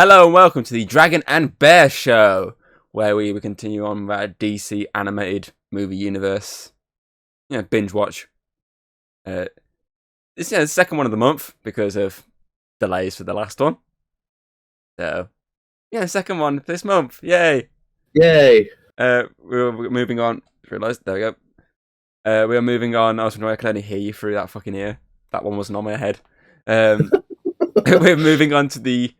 Hello and welcome to the Dragon and Bear Show, where we continue on with our DC animated movie universe. Binge watch. It's the second one of the month because of delays for the last one. So, second one this month. Yay! Yay! We're moving on. Realised, there we go. We are moving on. I was wondering I could only hear you through that fucking ear. That one wasn't on my head. We're moving on to the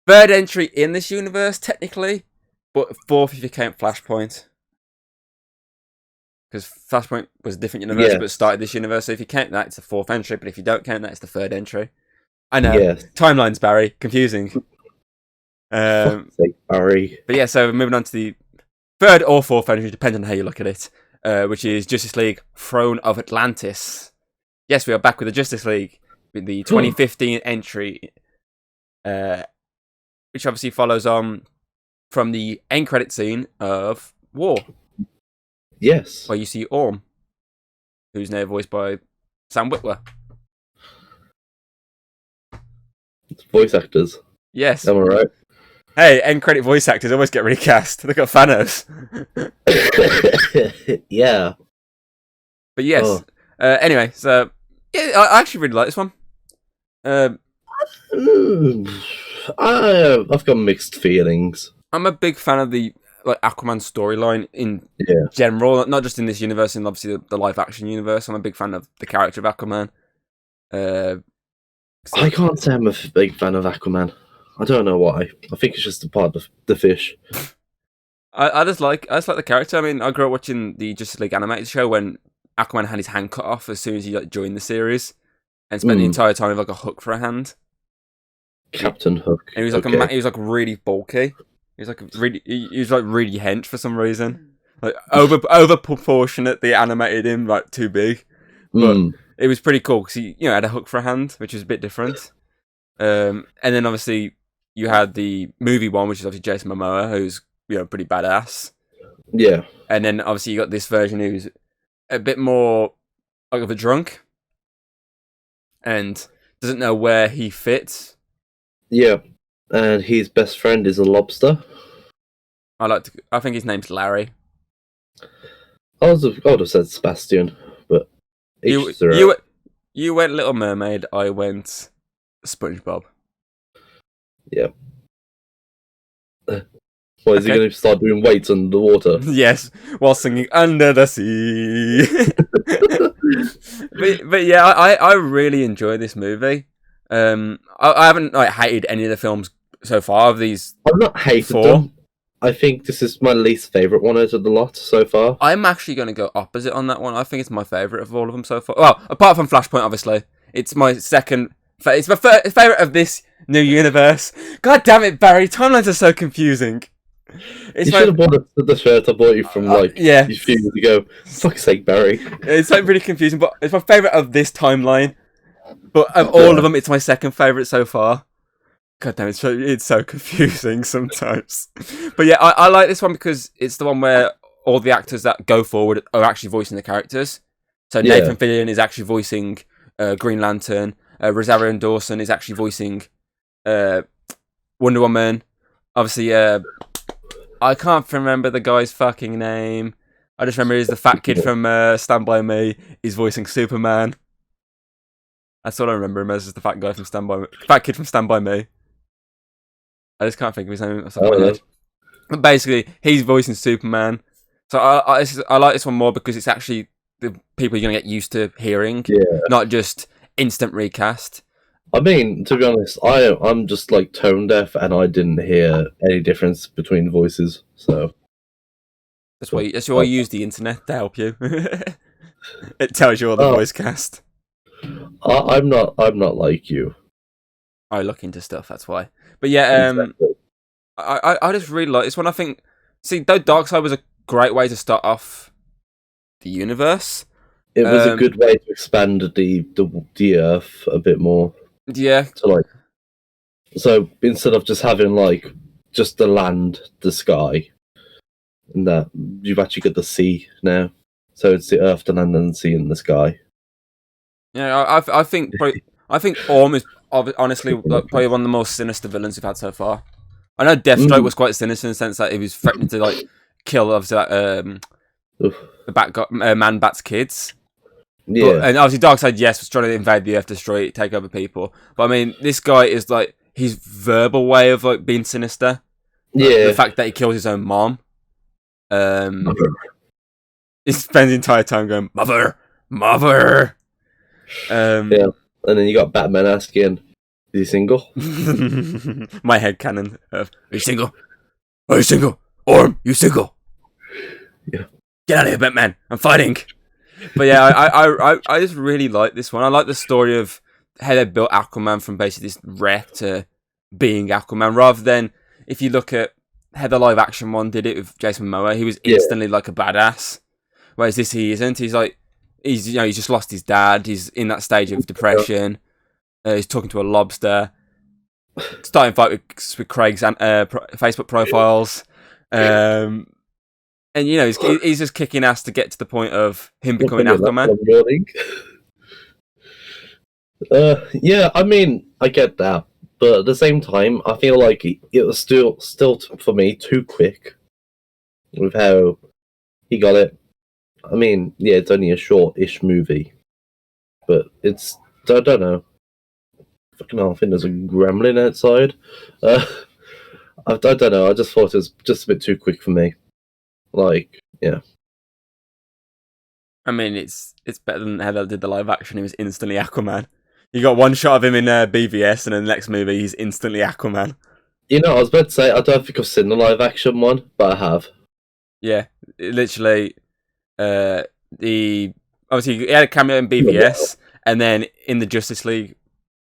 third entry in this universe, technically, but fourth if you count Flashpoint. Because Flashpoint was a different universe, but started this universe, so if you count that, it's the fourth entry, but if you don't count that, it's the third entry. I know. Yes. Timelines, Barry. Confusing. Barry. But so we're moving on to the third or fourth entry, depending on how you look at it, which is Justice League Throne of Atlantis. Yes, we are back with the Justice League, with the 2015 entry, which obviously follows on from the end credit scene of War. Yes. Where you see Orm, who's now voiced by Sam Witwer. It's voice actors. Yes. Am I right? Hey, end credit voice actors always get recast. Look at Thanos. Yeah. But yes. Anyway, so I actually really like this one. I've got mixed feelings. I'm a big fan of the Aquaman storyline in general, not just in this universe, and obviously the live action universe. I'm a big fan of the character of Aquaman. I can't say I'm a big fan of Aquaman. I don't know why. I think it's just a part of the fish. I just like the character. I mean, I grew up watching the Justice League animated show when Aquaman had his hand cut off as soon as he joined the series, and spent the entire time with a hook for a hand. Captain Hook. And he was he was really bulky. He was really hench for some reason. Over proportionate. They animated him too big, but it was pretty cool because he had a hook for a hand, which was a bit different. And then obviously you had the movie one, which is obviously Jason Momoa, who's pretty badass. Yeah. And then obviously you got this version who's a bit more of a drunk and doesn't know where he fits. Yeah, and his best friend is a lobster. I think his name's Larry. I would have said Sebastian, but you went Little Mermaid. I went SpongeBob. Yeah. Is he going to start doing weights under the water? Yes, while singing Under the Sea. but yeah, I really enjoy this movie. I haven't hated any of the films so far of these. I've not hated them. I think this is my least favourite one out of the lot so far. I'm actually going to go opposite on that one. I think it's my favourite of all of them so far. Well, apart from Flashpoint, obviously. It's my second... It's my favourite of this new universe. God damn it, Barry. Timelines are so confusing. You should have bought the shirt I bought you from a few years ago. Fuck's sake, Barry. It's really confusing, but it's my favourite of this timeline. But of all of them, it's my second favourite so far. God damn, it's so confusing sometimes. But yeah, I like this one because it's the one where all the actors that go forward are actually voicing the characters. So Nathan Fillion is actually voicing Green Lantern. Rosario Dawson is actually voicing Wonder Woman. Obviously, I can't remember the guy's fucking name. I just remember he's the fat kid from Stand By Me. He's voicing Superman. That's all I remember him as, is the fat guy from fat kid from Stand By Me. I just can't think of his name. But basically, he's voicing Superman. So I like this one more because it's actually the people you're gonna get used to hearing, not just instant recast. I mean, to be honest, I'm just tone deaf, and I didn't hear any difference between voices. So that's why you use the internet to help you. It tells you all the voice cast. I'm not like you. I look into stuff, that's why. But yeah, exactly. I just really like this one. I think, though Darkseid was a great way to start off the universe. It was a good way to expand the Earth a bit more. Yeah. So instead of just having just the land, the sky, and that you've actually got the sea now. So it's the Earth, the land, and the sea, and the sky. Yeah, I think Orm is honestly like, probably one of the most sinister villains we've had so far. I know Deathstroke was quite sinister in the sense that he was threatening to like kill obviously like, Oof. the Man Bat's kids. Yeah, And obviously Darkseid, yes, was trying to invade the Earth, destroy it, take over people. But I mean, this guy is like his verbal way of like being sinister. yeah. The fact that he kills his own mom. He spends the entire time going, "Mother, mother." Yeah, and then you got Batman asking, "Is he single?" My headcanon of, "Are you single? Are you single? Orm, you single? Yeah. Get out of here, Batman! I'm fighting." But yeah, I just really like this one. I like the story of how they built Aquaman from basically this wreck to being Aquaman, rather than if you look at how the live action one did it with Jason Momoa, he was instantly like a badass. Whereas this he isn't. He's like he's just lost his dad. He's in that stage of depression. He's talking to a lobster. Starting fight with Craig's Facebook profiles. And you know he's just kicking ass to get to the point of him becoming Aquaman. Yeah, I mean, I get that, but at the same time, I feel like it was still for me too quick with how he got it. I mean, yeah, it's only a short-ish movie, but I don't know. Fucking hell, I think there's a gremlin outside. I don't know. I just thought it was just a bit too quick for me. Like, yeah. I mean, it's better than how they did the live action. He was instantly Aquaman. You got one shot of him in BVS, and then the next movie, he's instantly Aquaman. You know, I was about to say, I don't think I've seen the live action one, but I have. Yeah, literally. Obviously he had a cameo in BVS, and then in the Justice League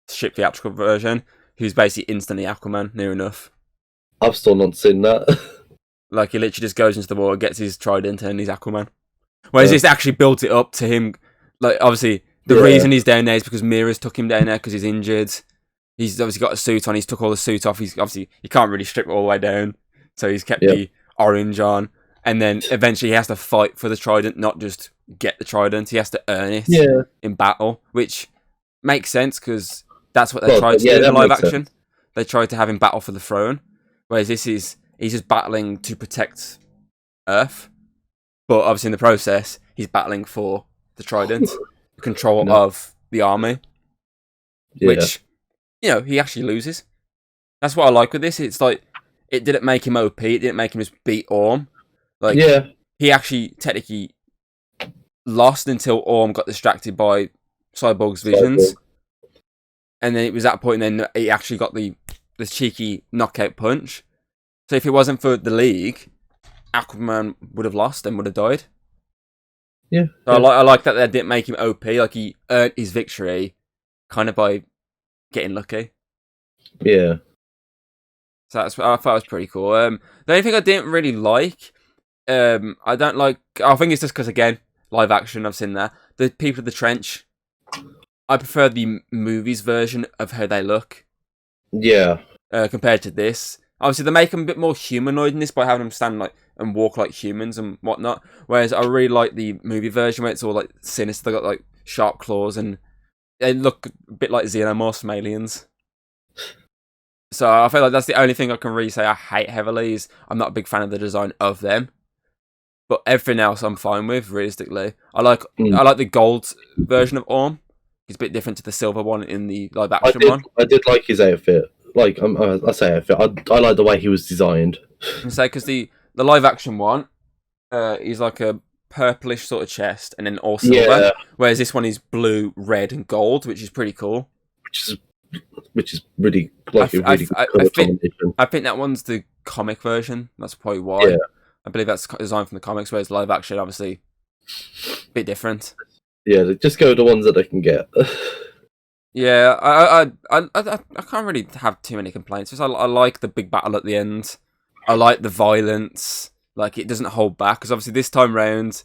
ship theatrical version, he was basically instantly Aquaman, near enough. I've still not seen that. Like, he literally just goes into the water, gets his trident, and he's Aquaman. Whereas this actually built it up to him. Like, obviously, the reason he's down there is because Mira's took him down there because he's injured. He's obviously got a suit on. He's took all the suit off. He's obviously, he can't really strip it all the way down. So he's kept the orange on. And then eventually he has to fight for the trident, not just get the trident. He has to earn it in battle, which makes sense because that's what they tried to do in the live action. Sense. They tried to have him battle for the throne. Whereas he's just battling to protect Earth. But obviously in the process, he's battling for the trident, the control of the army. Which, you know, he actually loses. That's what I like with this. It's like, it didn't make him OP, it didn't make him just beat Orm. Like, he actually technically lost until Orm got distracted by Cyborg's visions. And then it was that point, and then he actually got the cheeky knockout punch. So if it wasn't for the League, Aquaman would have lost and would have died. Yeah. So I like that they didn't make him OP. Like, he earned his victory kind of by getting lucky. Yeah. So I thought it was pretty cool. The only thing I didn't really like, I don't like. I think it's just because, again, live action. I've seen that. The people of the trench. I prefer the movies version of how they look. Yeah. Compared to this, obviously they make them a bit more humanoid in this by having them stand like and walk like humans and whatnot. Whereas I really like the movie version where it's all like sinister. They got like sharp claws and they look a bit like xenomorphs from Aliens. So I feel like that's the only thing I can really say I hate heavily is I'm not a big fan of the design of them. But everything else I'm fine with, realistically. I like the gold version of Orm. It's a bit different to the silver one in the live action one. I did like his outfit. Like, I say outfit. I like the way he was designed. I say, because the live action one, he's like a purplish sort of chest and then all silver. Yeah. Whereas this one is blue, red, and gold, which is pretty cool. Which is really like a really good combination. I think that one's the comic version. That's probably why. Yeah. I believe that's designed from the comics, whereas live action, obviously, a bit different. Yeah, they just go with the ones that they can get. Yeah, I can't really have too many complaints. Just I like the big battle at the end. I like the violence. Like, it doesn't hold back. Because obviously this time round,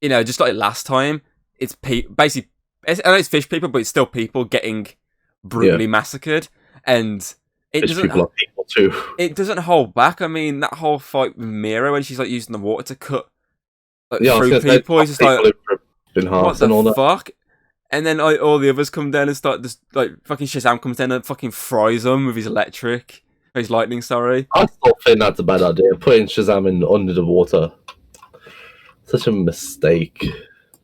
you know, just like last time, it's basically, I know it's fish people, but it's still people getting brutally massacred. And it fish doesn't... people are people too. It doesn't hold back. I mean, that whole fight with Mira when she's like using the water to cut through people, it's just like... In half what the and all fuck? And then all the others come down and start just like fucking Shazam comes down and fucking fries them with his his lightning. Sorry, I still think that's a bad idea. Putting Shazam in under the water, such a mistake.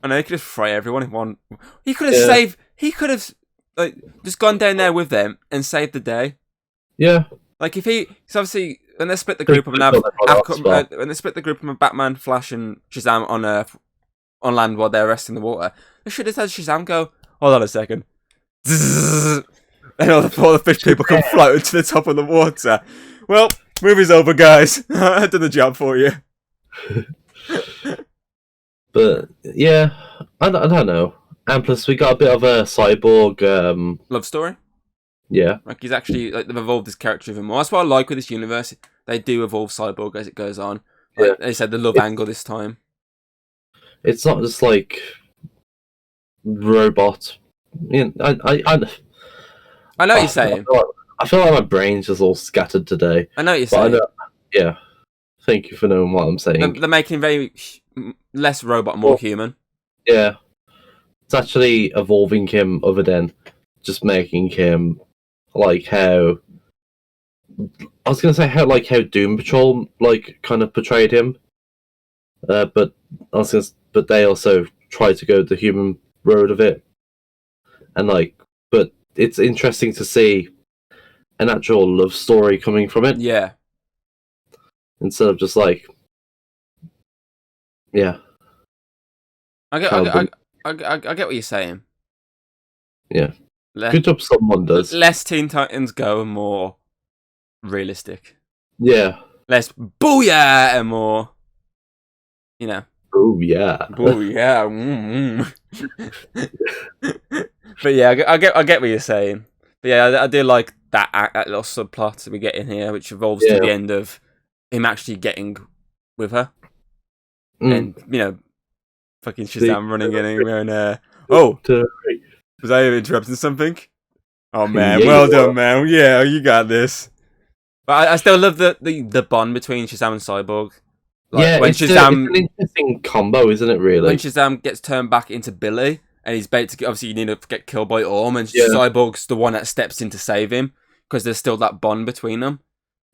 I know he could just fry everyone in one. He could have Yeah. saved. He could have like just gone down there with them and saved the day. Yeah, Like if he, so obviously when they split the group up and when they split the group of Batman, Flash, and Shazam on land while they're resting in the water, they should have had Shazam go. Hold on a second. Zzz, and all the fish people come floating to the top of the water. Well, movie's over, guys. I did the job for you. but yeah, I don't know. And plus, we got a bit of a cyborg. Love story. Yeah, Like he's actually like they've evolved his character even more. That's what I like with this universe. They do evolve Cyborg as it goes on. Like they said, the love angle this time. it's not just like robot. You know, I know what you're saying. I feel like my brain's just all scattered today. I know what you're But saying. Yeah, thank you for knowing what I'm saying. They're making very less robot, more human. Yeah, it's actually evolving him other than just making him like how I was gonna say how Doom Patrol like kind of portrayed him, but but they also tried to go the human road of it, and but it's interesting to see an actual love story coming from it Yeah, instead of just yeah. I get what you're saying. Yeah. Good job someone does. Less Teen Titans Go and more realistic. Yeah. Less booyah and more, you know. Oh yeah. Booyah. But yeah, I get what you're saying. But yeah, I do like that little subplot that we get in here, which evolves to the end of him actually getting with her, and you know, fucking Shazam running in and going, oh. Was I interrupting something? Oh man, Yeah, well done, man. Yeah, you got this. But I still love the bond between Shazam and Cyborg. Like, when it's an interesting combo, isn't it? Really, when Shazam gets turned back into Billy, and he's about to obviously you need to get killed by Orm, and Cyborg's the one that steps in to save him because there's still that bond between them.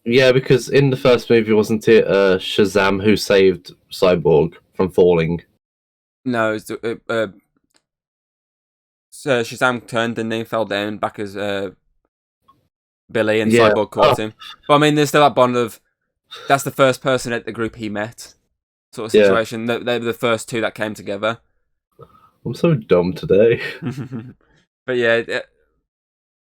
Yeah, because in the first movie, wasn't it Shazam who saved Cyborg from falling? No, it's so Shazam turned and then fell down back as Billy, and Cyborg caught him. But I mean, there's still that bond of that's the first person at the group he met, sort of situation. They were the first two that came together. I'm so dumb today. But yeah,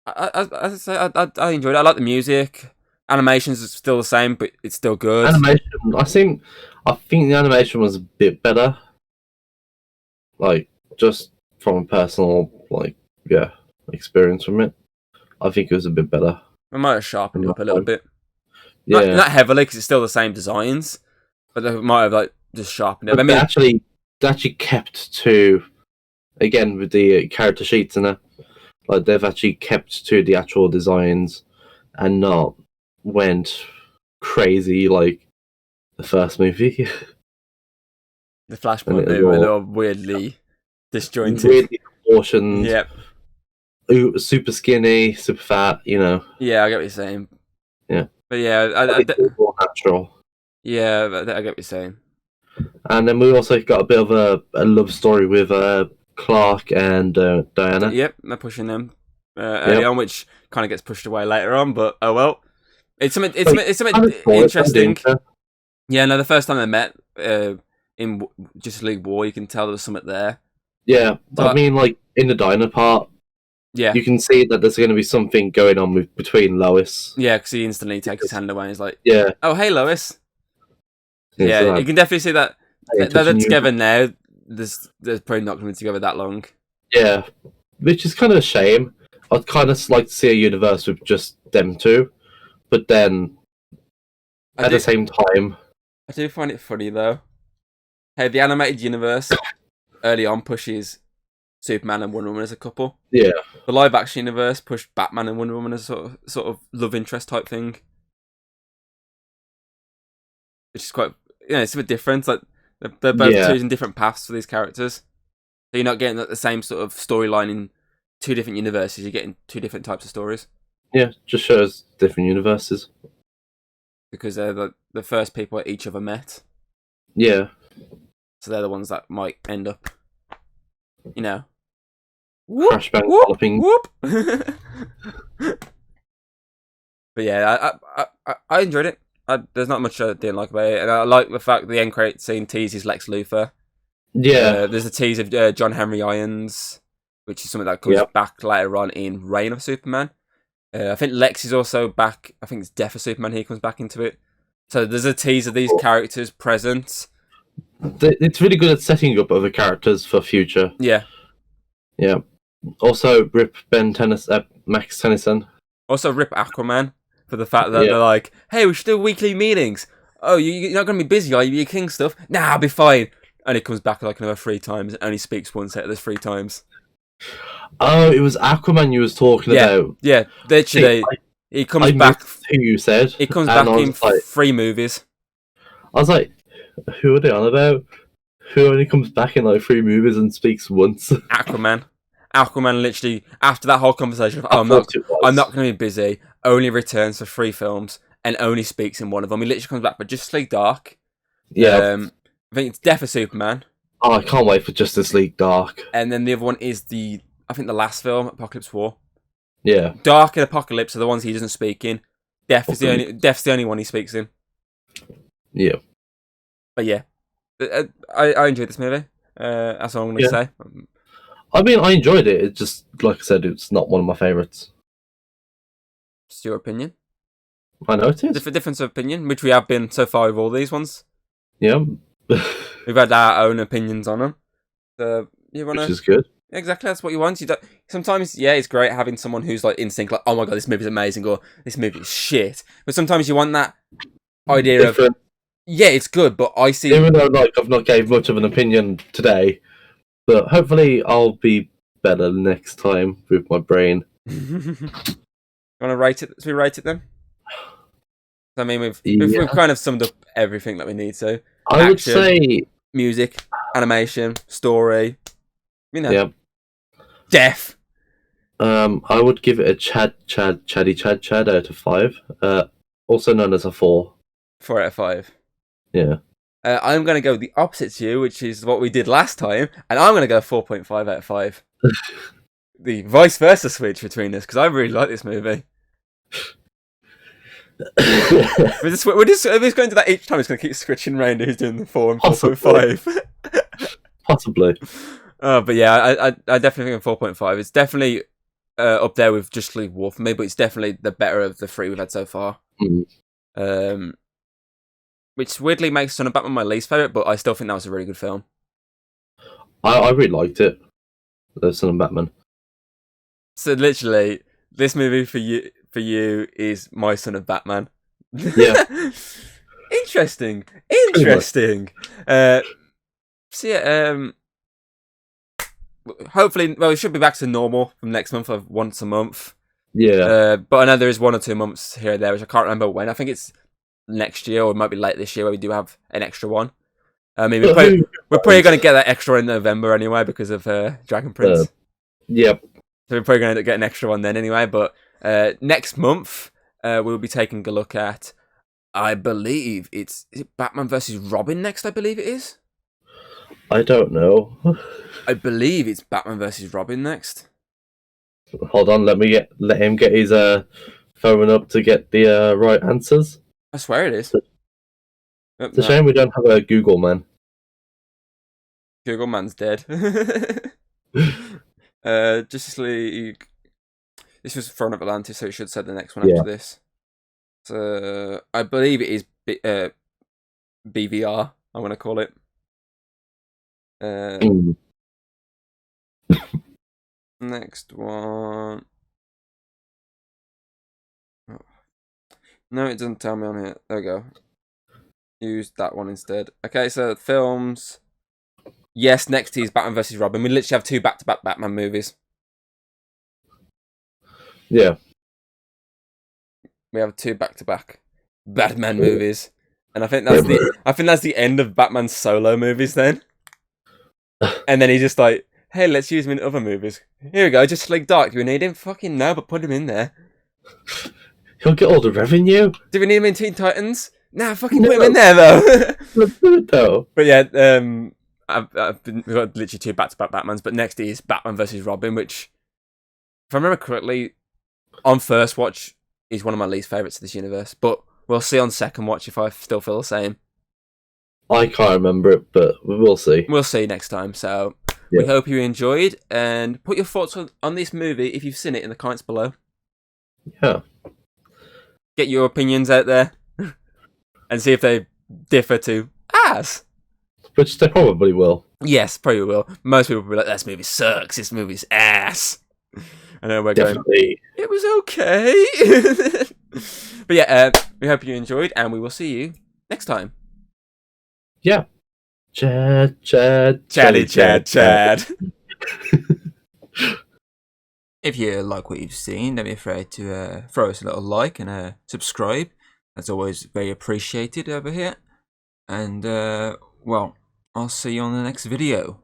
I enjoyed it. I like the music. Animations is still the same, but it's still good. Animation, I think the animation was a bit better. Like just from a personal experience from it, I think it was a bit better. I might have sharpened it up a little bit. Yeah, not heavily because it's still the same designs, but they might have just sharpened it. But they actually kept to, again with the character sheets and they've actually kept to the actual designs and not went crazy like the first movie. The Flashpoint movie were a little weirdly disjointed, weirdly proportioned. Yep. Super skinny, super fat. You know. Yeah, I get what you're saying. Yeah. But yeah, more natural. Yeah, I get what you're saying. And then we also got a bit of a love story with Clark and Diana. Yep, they're pushing them early on, which kind of gets pushed away later on. But oh well, it's something interesting. Yeah, no, the first time they met in Justice League War, you can tell there was something there. Yeah, I mean, in the diner part, you can see that there's going to be something going on between Lois. Yeah, because he instantly takes his hand away and he's like, yeah, oh, hey, Lois. Yeah, you can definitely see that they're together now. They're probably not going to be together that long. Yeah, which is kind of a shame. I'd kind of like to see a universe with just them two, but then at the same time, I do find it funny though. Hey, the animated universe early on pushes Superman and Wonder Woman as a couple. Yeah. The live action universe pushed Batman and Wonder Woman as sort of love interest type thing, which is quite it's a bit different. Like they're both choosing different paths for these characters. So you're not getting the same sort of storyline in two different universes. You're getting two different types of stories. Yeah, just shows different universes. Because they're the first people each ever met. Yeah. So they're the ones that might end up, Crash bang walloping. whoop. But yeah, I enjoyed it. There's not much I didn't like about it, and I like the fact the end credit scene teases Lex Luthor. Yeah. There's a tease of John Henry Irons, which is something that comes back later on in Reign of Superman. I think Lex is also back. I think it's Death of Superman. He comes back into it. So there's a tease of these characters present. It's really good at setting up other characters for future. Yeah. Yeah. Also, rip Max Tennyson. Also, rip Aquaman for the fact that they're like, hey, we should do weekly meetings. Oh, you're not going to be busy, are you? Your king stuff? Nah, I'll be fine. And he comes back like another 3 times and only speaks once out of those 3 times. Oh, it was Aquaman you was talking about. Yeah, literally. He comes back. Who you said? He comes back in 3 movies. I was like, who are they on about? Who only comes back in like 3 movies and speaks once? Aquaman literally, after that whole conversation, I'm not going to be busy, only returns for 3 films and only speaks in one of them. He literally comes back for Justice League Dark. Yeah. I think it's Death of Superman. Oh, I can't wait for Justice League Dark. And then the other one is the last film, Apocalypse War. Yeah. Dark and Apocalypse are the ones he doesn't speak in. Death's the only one he speaks in. Yeah. But yeah, I enjoyed this movie. That's all I'm going to say. I mean, I enjoyed it. It's just, like I said, it's not one of my favourites. It's your opinion. I know it is. Difference of opinion, which we have been so far with all these ones. Yeah. We've had our own opinions on them. So which is good. Exactly, that's what you want. Sometimes, it's great having someone who's like in sync, like, oh my god, this movie's amazing, or this movie is shit. But sometimes you want that idea of, it's good, but I see. Even though I've not gave much of an opinion today, but hopefully I'll be better next time with my brain. You want to rate it? Should we rate it then? I mean, we've kind of summed up everything that we need to. I would say music, animation, story, death. I would give it a Chad out of 5. Also known as a 4. 4 out of 5. Yeah. I'm going to go the opposite to you, which is what we did last time, and I'm going to go 4.5 out of 5. The vice versa switch between us, because I really like this movie. we're just going to do that each time. It's going to keep switching around who's doing the 4 and 4.5. Possibly. But yeah, I definitely think 4.5. It's definitely up there with Just League War for me, but it's definitely the better of the 3 we've had so far. Which weirdly makes Son of Batman my least favourite, but I still think that was a really good film. I really liked it. The Son of Batman. So literally, this movie for you is my Son of Batman. Yeah. Interesting. Hopefully, we should be back to normal from next month of once a month. Yeah. But I know there is 1 or 2 months here or there, which I can't remember when. I think it's next year, or it might be late this year, where we do have an extra one. I mean, we're probably going to get that extra in November anyway because of Dragon Prince. Yep. So we're probably going to get an extra one then anyway. But next month, we'll be taking a look at, I believe is it Batman versus Robin next? I believe it is. I don't know. I believe it's Batman versus Robin next. Hold on, let him get his phone up to get the right answers. I swear it is. It's a shame we don't have a Google man. Google man's dead. Justice League. This was Throne of Atlantis, so it should say the next one after this. So I believe it is BVR. I'm going to call it. Next one. Oh. No, it doesn't tell me on here. There we go. Use that one instead. Okay, so films. Yes, next is Batman vs. Robin. We literally have 2 back-to-back Batman movies. Yeah. We have 2 back-to-back Batman movies. And I think that's the end of Batman's solo movies then. And then he just hey, let's use him in other movies. Here we go, Justice League Dark. Do we need him? Fucking no, but put him in there. He'll get all the revenue. Do we need him in Teen Titans? Nah, fucking put him in there though. Let's do it though. But yeah, we've got literally 2 back-to-back Batmans, but next is Batman versus Robin, which, if I remember correctly, on first watch is one of my least favourites of this universe. But we'll see on second watch if I still feel the same. I can't remember it, but we'll see. We'll see next time. So Yeah. we hope you enjoyed, and put your thoughts on this movie if you've seen it in the comments below. Yeah. Get your opinions out there, and see if they differ to ours. Which they probably will. Yes, probably will. Most people will be like, "This movie sucks. This movie's ass." I know we're Definitely. going, it was okay. But yeah, we hope you enjoyed, and we will see you next time. Yeah. Chad. If you like what you've seen, don't be afraid to throw us a little like and subscribe. That's always very appreciated over here. And, well, I'll see you on the next video.